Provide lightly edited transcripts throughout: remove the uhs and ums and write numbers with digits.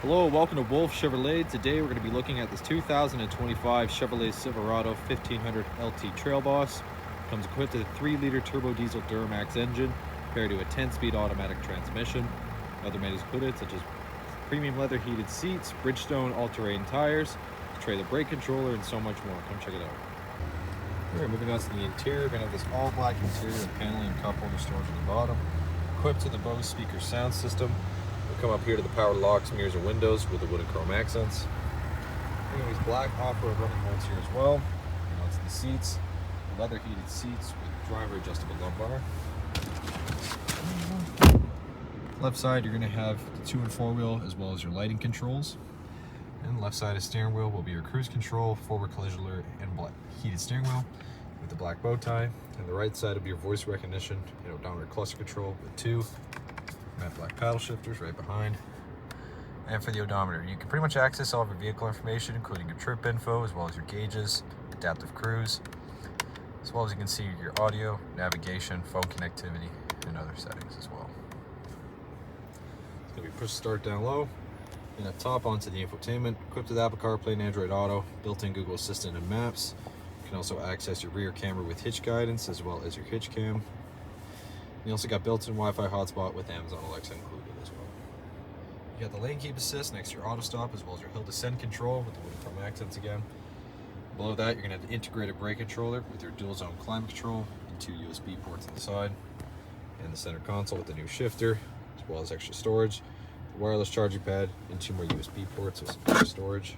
Hello, welcome to Wolfe Chevrolet. Today we're going to be looking at this 2025 Chevrolet Silverado 1500 LT Trail Boss. It comes equipped with a 3-liter turbo diesel Duramax engine paired to a 10-speed automatic transmission. Other amenities included such as premium leather heated seats, Bridgestone all-terrain tires, trailer brake controller, and so much more. Come check it out. Alright, moving on to the interior, we're going to have this all-black interior with paneling and cup holder storage at the bottom, equipped with a Bose speaker sound system. We'll come up here to the power locks, mirrors, and windows with the wood and chrome accents. These black off-road running boards here as well. And onto the seats, leather heated seats with driver adjustable lumbar. Left side, you're going to have the 2 and 4 wheel as well as your lighting controls. And left side of steering wheel will be your cruise control, forward collision alert, and black heated steering wheel with the black bow tie. And the right side will be your voice recognition, downward cluster control with 2 matte black paddle shifters right behind. And for the odometer, you can pretty much access all of your vehicle information, including your trip info, as well as your gauges, adaptive cruise, as well as you can see your audio, navigation, phone connectivity, and other settings as well. It's going to be push start down low, and up top onto the infotainment, equipped with Apple CarPlay and Android Auto, built-in Google Assistant and Maps. You can also access your rear camera with hitch guidance, as well as your hitch cam. You also got built-in Wi-Fi hotspot with Amazon Alexa included as well. You got the lane keep assist next to your auto stop, as well as your hill descent control with the wood and chrome accents again. Below that, you're going to have the integrated brake controller with your dual zone climate control and 2 USB ports on the side, and the center console with the new shifter, as well as extra storage, the wireless charging pad, and 2 more USB ports with some extra storage.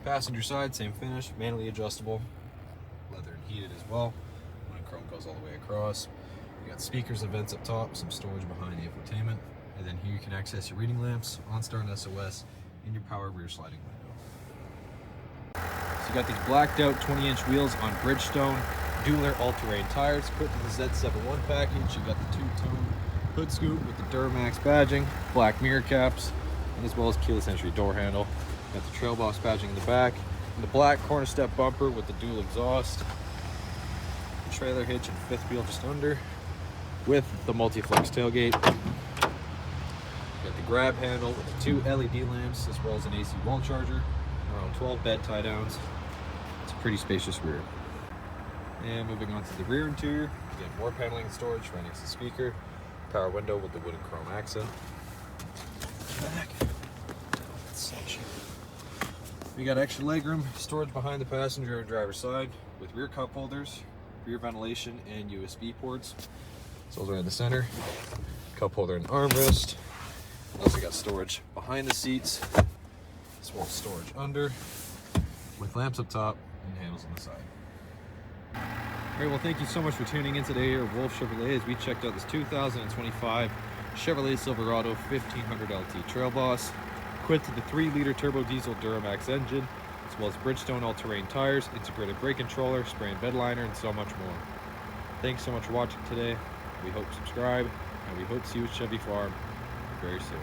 Passenger side, same finish, manually adjustable, leather and heated as well. One chrome goes all the way across. You got speakers and vents up top, some storage behind the infotainment, and then here you can access your reading lamps, OnStar and SOS, and your power rear sliding window. So you got these blacked out 20-inch wheels on Bridgestone dual all-terrain tires, equipped with the Z71 package. You got the 2-tone hood scoop with the Duramax badging, black mirror caps, and as well as keyless entry door handle. Got the Trail Boss badging in the back, and the black corner step bumper with the dual exhaust, the trailer hitch and 5th wheel just under, with the multi-flex tailgate. Got the grab handle with the 2 LED lamps, as well as an AC wall charger, around 12 bed tie downs. It's a pretty spacious rear. And moving on to the rear interior, you get more paneling and storage right next to the speaker, power window with the wood and chrome accent. Back. Section. We got extra legroom, storage behind the passenger and driver's side with rear cup holders, rear ventilation, and USB ports. So those are in the center. Cup holder and armrest. Also got storage behind the seats, as well as storage under, with lamps up top and handles on the side. Alright, well, thank you so much for tuning in today here at Wolfe Chevrolet as we checked out this 2025 Chevrolet Silverado 1500 LT Trail Boss, equipped with the 3-liter turbo diesel Duramax engine, as well as Bridgestone all-terrain tires, integrated brake controller, spray and bed liner, and so much more. Thanks so much for watching today. We hope you subscribe, and we hope to see you at Chevy Farm very soon.